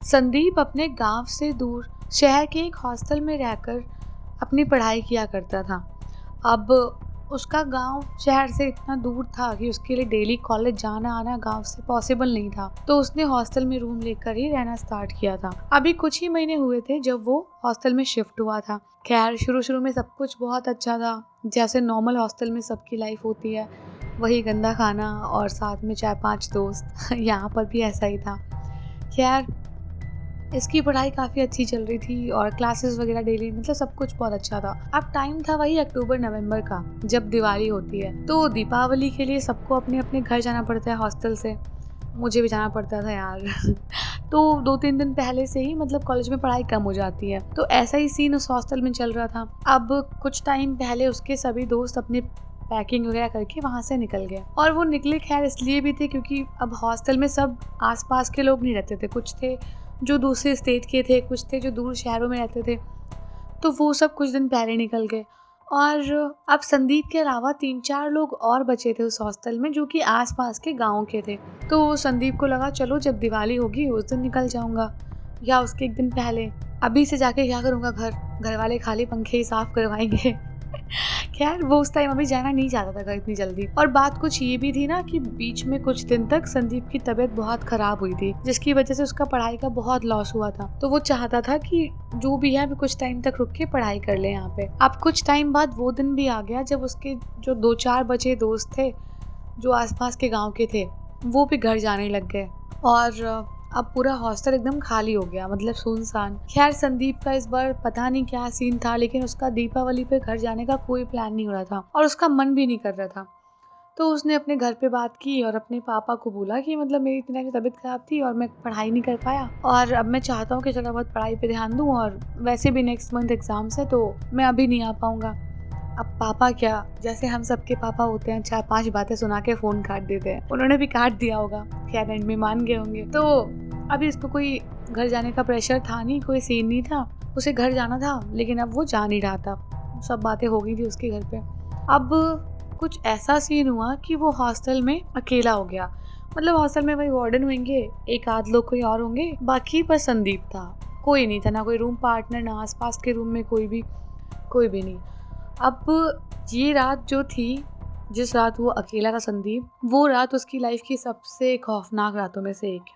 संदीप अपने गांव से दूर शहर के एक हॉस्टल में रहकर अपनी पढ़ाई किया करता था। अब उसका गांव शहर से इतना दूर था कि उसके लिए डेली कॉलेज जाना आना गांव से पॉसिबल नहीं था, तो उसने हॉस्टल में रूम लेकर ही रहना स्टार्ट किया था। अभी कुछ ही महीने हुए थे जब वो हॉस्टल में शिफ्ट हुआ था। खैर, शुरू में सब कुछ बहुत अच्छा था, जैसे नॉर्मल हॉस्टल में सबकी लाइफ होती है, वही गंदा खाना और साथ में 4-5 दोस्त यहाँ पर भी ऐसा ही था। खैर, इसकी पढ़ाई काफ़ी अच्छी चल रही थी और क्लासेस वगैरह डेली, मतलब सब कुछ बहुत अच्छा था। अब टाइम था वही अक्टूबर नवंबर का, जब दिवाली होती है। तो दीपावली के लिए सबको अपने अपने घर जाना पड़ता है हॉस्टल से। मुझे भी जाना पड़ता था यार तो 2-3 दिन पहले से ही मतलब कॉलेज में पढ़ाई कम हो जाती है, तो ऐसा ही सीन उस हॉस्टल में चल रहा था। अब कुछ टाइम पहले उसके सभी दोस्त अपने पैकिंग वगैरह करके वहाँ से निकल गए, और वो निकले खैर इसलिए भी थे क्योंकि अब हॉस्टल में सब आसपास के लोग नहीं रहते थे। कुछ थे जो दूसरे स्टेट के थे, कुछ थे जो दूर शहरों में रहते थे, तो वो सब कुछ दिन पहले निकल गए। और अब संदीप के अलावा 3-4 लोग और बचे थे उस हॉस्टल में, जो कि आसपास के गाँव के थे। तो संदीप को लगा चलो जब दिवाली होगी उस दिन निकल जाऊंगा, या उसके एक दिन पहले। अभी से जाके क्या करूँगा, घर वाले खाली पंखे ही साफ करवाएंगे खैर, वो उस टाइम अभी जाना नहीं चाहता था घर इतनी जल्दी। और बात कुछ ये भी थी ना कि बीच में कुछ दिन तक संदीप की तबीयत बहुत खराब हुई थी, जिसकी वजह से उसका पढ़ाई का बहुत लॉस हुआ था। तो वो चाहता था कि जो भी है कुछ टाइम तक रुक के पढ़ाई कर ले यहाँ पे। अब कुछ टाइम बाद वो दिन भी आ गया जब उसके जो 2-4 बचे दोस्त थे जो आसपास के गाँव के थे, वो भी घर जाने लग गए और अब पूरा हॉस्टल एकदम खाली हो गया, मतलब सुनसान। खैर, संदीप का इस बार पता नहीं क्या सीन था, लेकिन उसका दीपावली पे घर जाने का कोई प्लान नहीं हो रहा था और उसका मन भी नहीं कर रहा था। तो उसने अपने घर पे बात की और अपने पापा को बोला कि मतलब मेरी इतनी तबीयत खराब थी और मैं पढ़ाई नहीं कर पाया, और अब मैं चाहता हूँ कि थोड़ा बहुत पढ़ाई पे ध्यान दूँ, और वैसे भी नेक्स्ट मंथ एग्जाम्स है तो मैं अभी नहीं आ पाऊँगा। अब पापा क्या, जैसे हम सबके पापा होते हैं, 4-5 बातें सुना के फ़ोन काट देते हैं। उन्होंने भी काट दिया होगा, खैर एंड में मान गए होंगे। तो अभी इसको कोई घर जाने का प्रेशर था नहीं, कोई सीन नहीं था। उसे घर जाना था लेकिन अब वो जा नहीं रहा था। सब बातें हो गई थी उसके घर पे। अब कुछ ऐसा सीन हुआ कि वो हॉस्टल में अकेला हो गया। मतलब हॉस्टल में वही वार्डन होंगे, एक आध लोग कोई और होंगे, बाकी बस संदीप था। कोई नहीं था, ना कोई रूम पार्टनर, ना आसपास के रूम में कोई भी नहीं। अब ये रात जो थी, जिस रात वो अकेला था संदीप, वो रात उसकी लाइफ की सबसे खौफनाक रातों में से एक है।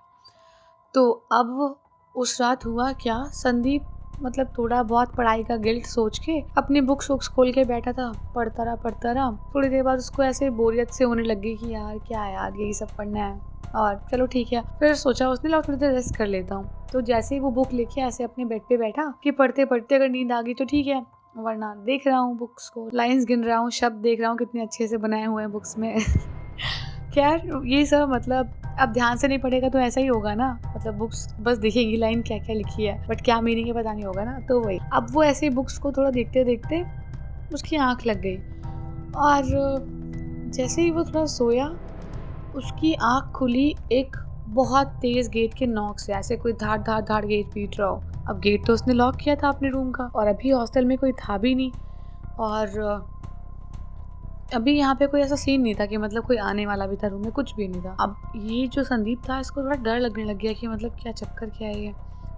तो अब उस रात हुआ क्या, संदीप मतलब थोड़ा बहुत पढ़ाई का गिल्ट सोच के अपनी बुक्स खोल के बैठा था, पढ़ता रहा। थोड़ी देर बाद उसको ऐसे बोरियत से होने लगी कि यार क्या है यार, यही सब पढ़ना है, और चलो ठीक है। फिर सोचा उसने लो थोड़ी देर रेस्ट कर लेता हूँ। तो जैसे ही वो बुक लेके ऐसे अपने बेड पे बैठा कि पढ़ते पढ़ते अगर नींद आ गई तो ठीक है, वरना देख रहा हूँ बुक्स को, लाइंस गिन रहा हूँ, शब्द देख रहा हूँ कितने अच्छे से बनाए हुए हैं बुक्स में खैर, ये सब मतलब अब ध्यान से नहीं पढ़ेगा तो ऐसा ही होगा ना, मतलब बुक्स बस दिखेगी लाइन क्या क्या लिखी है, बट क्या मीनिंग है पता नहीं होगा ना। तो वही, अब वो ऐसे बुक्स को थोड़ा देखते देखते उसकी आंख लग गई, और जैसे ही वो थोड़ा सोया उसकी आंख खुली एक बहुत तेज गेट के नॉक से। ऐसे कोई धाड़ गेट पीट रहा हो। अब गेट तो उसने लॉक किया था अपने रूम का, और अभी हॉस्टल में कोई था भी नहीं, और अभी यहाँ पे कोई ऐसा सीन नहीं था कि मतलब कोई आने वाला भी था रूम में, कुछ भी नहीं था। अब ये जो संदीप था, इसको थोड़ा डर लगने लग गया कि मतलब क्या चक्कर, क्या है ये,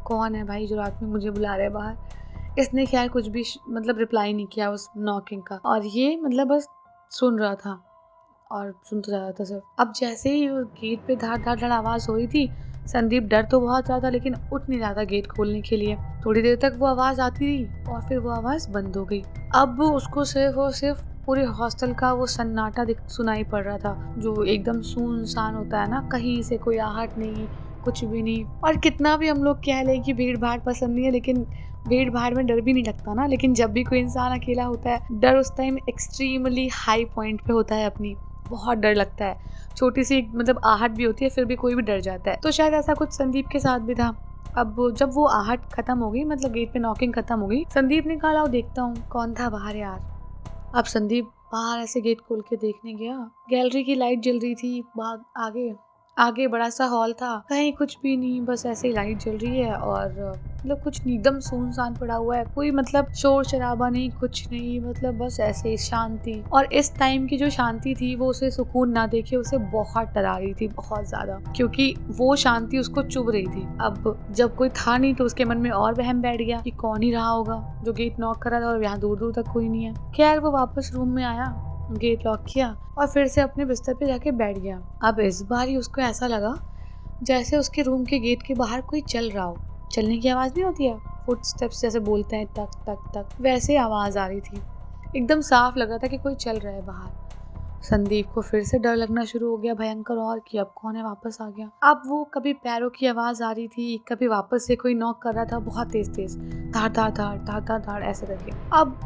कौन है भाई जो रात में मुझे बुला रहा है बाहर। इसने खैर कुछ भी मतलब रिप्लाई नहीं किया उस नॉकिंग का, और ये मतलब बस सुन रहा था और सुनता जा रहा था सिर्फ। अब जैसे ही गेट पे धाड़ आवाज़ हो रही थी, संदीप डर तो बहुत रहा था लेकिन उठ नहीं रहा था गेट खोलने के लिए। थोड़ी देर तक वो आवाज़ आती रही और फिर वो आवाज़ बंद हो गई। अब उसको सिर्फ और सिर्फ पूरे हॉस्टल का वो सन्नाटा सुनाई पड़ रहा था, जो एकदम सुनसान होता है ना, कहीं से कोई आहट नहीं, कुछ भी नहीं। और कितना भी हम लोग कह लें कि भीड़ भाड़ पसंद नहीं है, लेकिन भीड़ भाड़ में डर भी नहीं लगता ना। लेकिन जब भी कोई इंसान अकेला होता है, डर उस टाइम एक्सट्रीमली हाई पॉइंट पे होता है अपनी, बहुत डर लगता है। छोटी सी मतलब आहट भी होती है फिर भी कोई भी डर जाता है। तो शायद ऐसा कुछ संदीप के साथ भी था। अब जब वो आहट खत्म हो गई, मतलब गेट पे नॉकिंग खत्म हो गई, संदीप ने कहा लाओ देखता हूँ कौन था बाहर यार। अब संदीप बाहर ऐसे गेट खोल के देखने गया, गैलरी की लाइट जल रही थी बाहर आगे, आगे बड़ा सा हॉल था, कहीं कुछ भी नहीं, बस ऐसे ही लाइट जल रही है और मतलब कुछ नहीं, एकदम सुनसान पड़ा हुआ है, कोई मतलब शोर शराबा नहीं, कुछ नहीं, मतलब बस ऐसे ही शांति। और इस टाइम की जो शांति थी वो उसे सुकून ना देके उसे बहुत डरा रही थी, बहुत ज्यादा, क्योंकि वो शांति उसको चुभ रही थी। अब जब कोई था नहीं तो उसके मन में और वहम बैठ गया कि कौन ही रहा होगा जो गेट नॉक करा था और यहाँ दूर दूर तक कोई नहीं है। खैर वो वापस रूम में आया, गेट लॉक किया और फिर से अपने बिस्तर पे जाके बैठ गया। अब इस बार ही उसको ऐसा लगा जैसे उसके रूम के गेट के बाहर कोई चल रहा हो। चलने की आवाज़ नहीं होती है, फुटस्टेप्स जैसे बोलते हैं, तक तक तक, वैसे आवाज़ आ रही थी। एकदम साफ लग रहा था कि कोई चल रहा है बाहर। संदीप को फिर से डर लगना शुरू हो गया भयंकर, और कि अब कौन है वापस आ गया। अब वो कभी पैरों की आवाज़ आ रही थी, कभी वापस से कोई नॉक कर रहा था बहुत तेज तेज, धाड़ धाड़ धाड़ धाड़ धाड़ धाड़ ऐसे करके। अब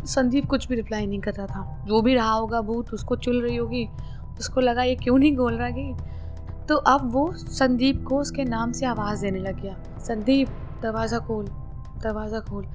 संदीप कुछ भी रिप्लाई नहीं कर रहा था। जो भी रहा होगा भूत उसको चुल रही होगी, उसको लगा ये क्यों नहीं खोल रहा गेट। तो अब वो संदीप को उसके नाम से आवाज़ देने लग गया, संदीप दरवाज़ा खोल, दरवाज़ा खोल।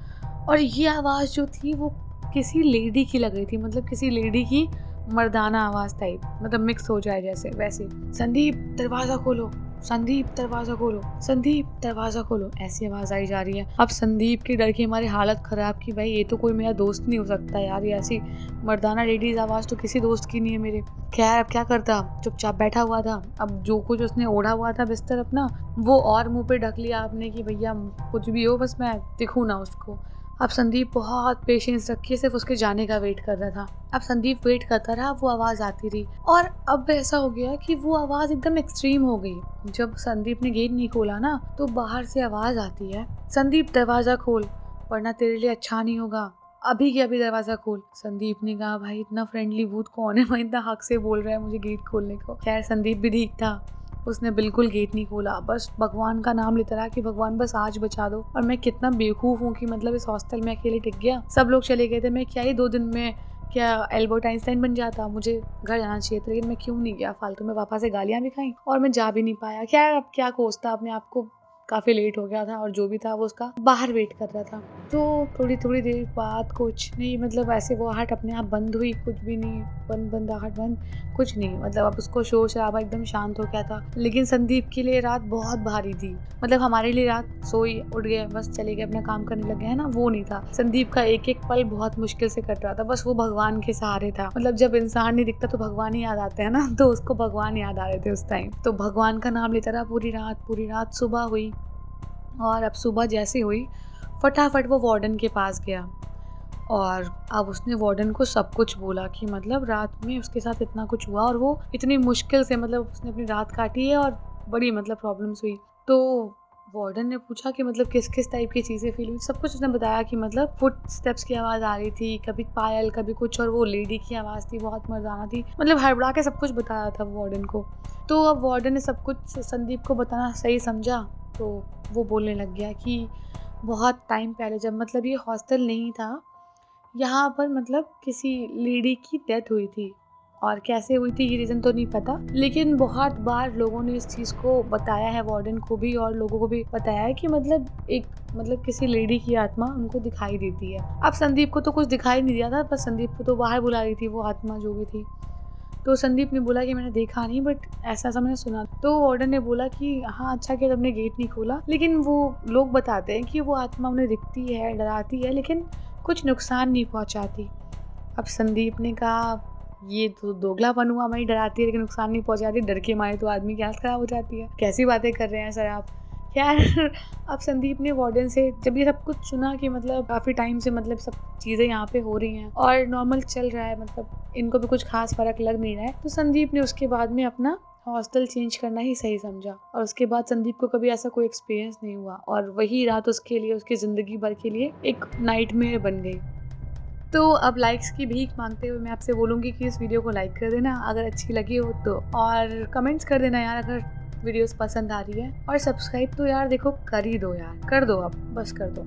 और ये आवाज़ जो थी वो किसी लेडी की लग रही थी, मतलब किसी लेडी की मर्दाना आवाज़ टाइप, मतलब मिक्स हो जाए जैसे वैसे। संदीप दरवाज़ा खोलो, संदीप दरवाज़ा खोलो, संदीप दरवाज़ा खोलो, ऐसी आवाज़ आई जा रही है। अब संदीप की डर की हमारी हालत ख़राब की, भाई ये तो कोई मेरा दोस्त नहीं हो सकता यार, ये ऐसी मर्दाना लेडीज़ आवाज़ तो किसी दोस्त की नहीं है मेरे। खैर अब क्या करता, चुपचाप बैठा हुआ था। अब जो कुछ उसने ओढ़ा हुआ था बिस्तर अपना, वो और मुंह पे ढक लिया आपने कि भैया कुछ भी हो बस मैं दिखूँ ना उसको। अब संदीप बहुत पेशेंस रख के सिर्फ उसके जाने का वेट कर रहा था। अब संदीप वेट करता रहा, वो आवाज़ आती रही, और अब ऐसा हो गया कि वो आवाज़ एकदम एक्सट्रीम हो गई। जब संदीप ने गेट नहीं खोला ना तो बाहर से आवाज़ आती है, संदीप दरवाज़ा खोल वरना तेरे लिए अच्छा नहीं होगा, अभी के अभी दरवाज़ा खोल। संदीप ने कहा भाई इतना फ्रेंडली भूत कौन है, भाई इतना हक से बोल रहा है मुझे गेट खोलने को। खैर संदीप भी ठीक था, उसने बिल्कुल गेट नहीं खोला, बस भगवान का नाम लेता रहा कि भगवान बस आज बचा दो। और मैं कितना बेवकूफ़ हूँ कि मतलब इस हॉस्टल में अकेले टिक गया। सब लोग चले गए थे, मैं क्या ही 2 दिन में क्या एल्बर्ट आइंस्टाइन बन जाता, मुझे घर जाना चाहिए था, लेकिन मैं क्यों नहीं गया। फालतू में पापा से गालियाँ भी खाई और मैं जा भी नहीं पाया। खैर अब क्या कोसता अपने आप को, काफ़ी लेट हो गया था और जो भी था वो उसका बाहर वेट कर रहा था। तो थोड़ी देर बाद कुछ नहीं, मतलब ऐसे वो आहट अपने आप बंद हुई, कुछ भी नहीं, बंद आहट बंद, कुछ नहीं, मतलब अब उसको शोर शराबा एकदम शांत हो गया था। लेकिन संदीप के लिए रात बहुत भारी थी, मतलब हमारे लिए रात सोई उठ गए बस चले गए अपना काम करने लगे हैं ना, वो नहीं था। संदीप का एक एक पल बहुत मुश्किल से कट रहा था, बस वो भगवान के सहारे था। मतलब जब इंसान नहीं दिखता तो भगवान ही याद आते हैं ना, तो उसको भगवान याद आ रहे थे उस टाइम। तो भगवान का नाम लेता रहा पूरी रात। सुबह हुई, और अब सुबह जैसे हुई फटाफट वो वार्डन के पास गया और अब उसने वार्डन को सब कुछ बोला कि मतलब रात में उसके साथ इतना कुछ हुआ और वो इतनी मुश्किल से मतलब उसने अपनी रात काटी है और बड़ी मतलब प्रॉब्लम्स हुई। तो वार्डन ने पूछा कि मतलब किस किस टाइप की चीज़ें फील हुई, सब कुछ उसने बताया कि मतलब फुट स्टेप्स की आवाज़ आ रही थी, कभी पायल कभी कुछ, और वो लेडी की आवाज़ थी बहुत मर्दाना थी, मतलब हड़बड़ा के सब कुछ बताया था वार्डन को। तो अब वार्डन ने सब कुछ संदीप को बताना सही समझा, तो वो बोलने लग गया कि बहुत टाइम पहले जब मतलब ये हॉस्टल नहीं था, यहाँ पर मतलब किसी लेडी की डेथ हुई थी, और कैसे हुई थी ये रीज़न तो नहीं पता, लेकिन बहुत बार लोगों ने इस चीज़ को बताया है, वार्डन को भी और लोगों को भी बताया है कि मतलब एक मतलब किसी लेडी की आत्मा उनको दिखाई देती है। अब संदीप को तो कुछ दिखाई नहीं दिया था, बस संदीप को तो बाहर बुला रही थी वो आत्मा जो भी थी। तो संदीप ने बोला कि मैंने देखा नहीं, बट ऐसा ऐसा मैंने सुना। तो वार्डन ने बोला कि हाँ अच्छा किया तुमने गेट नहीं खोला, लेकिन वो लोग बताते हैं कि वो आत्मा उन्हें दिखती है, डराती है, लेकिन कुछ नुकसान नहीं पहुंचाती। अब संदीप ने कहा ये तो दोगलापन हुआ, मैं डराती है लेकिन नुकसान नहीं पहुंचाती, डर के मारे तो आदमी की हालत खराब हो जाती है, कैसी बातें कर रहे हैं सर आप। खैर अब संदीप ने वार्डन से जब ये सब कुछ सुना कि मतलब काफ़ी टाइम से मतलब सब चीज़ें यहाँ पे हो रही हैं और नॉर्मल चल रहा है, मतलब इनको भी कुछ खास फर्क लग नहीं रहा है, तो संदीप ने उसके बाद में अपना हॉस्टल चेंज करना ही सही समझा। और उसके बाद संदीप को कभी ऐसा कोई एक्सपीरियंस नहीं हुआ और वही रात उसके लिए, उसकी ज़िंदगी भर के लिए एक नाइटमेयर बन गई। तो अब लाइक्स की भीख मांगते हुए मैं आपसे बोलूँगी कि इस वीडियो को लाइक कर देना अगर अच्छी लगी हो तो, और कमेंट्स कर देना यार अगर वीडियोस पसंद आ रही है, और सब्सक्राइब तो यार देखो कर ही दो यार, कर दो अब, बस कर दो।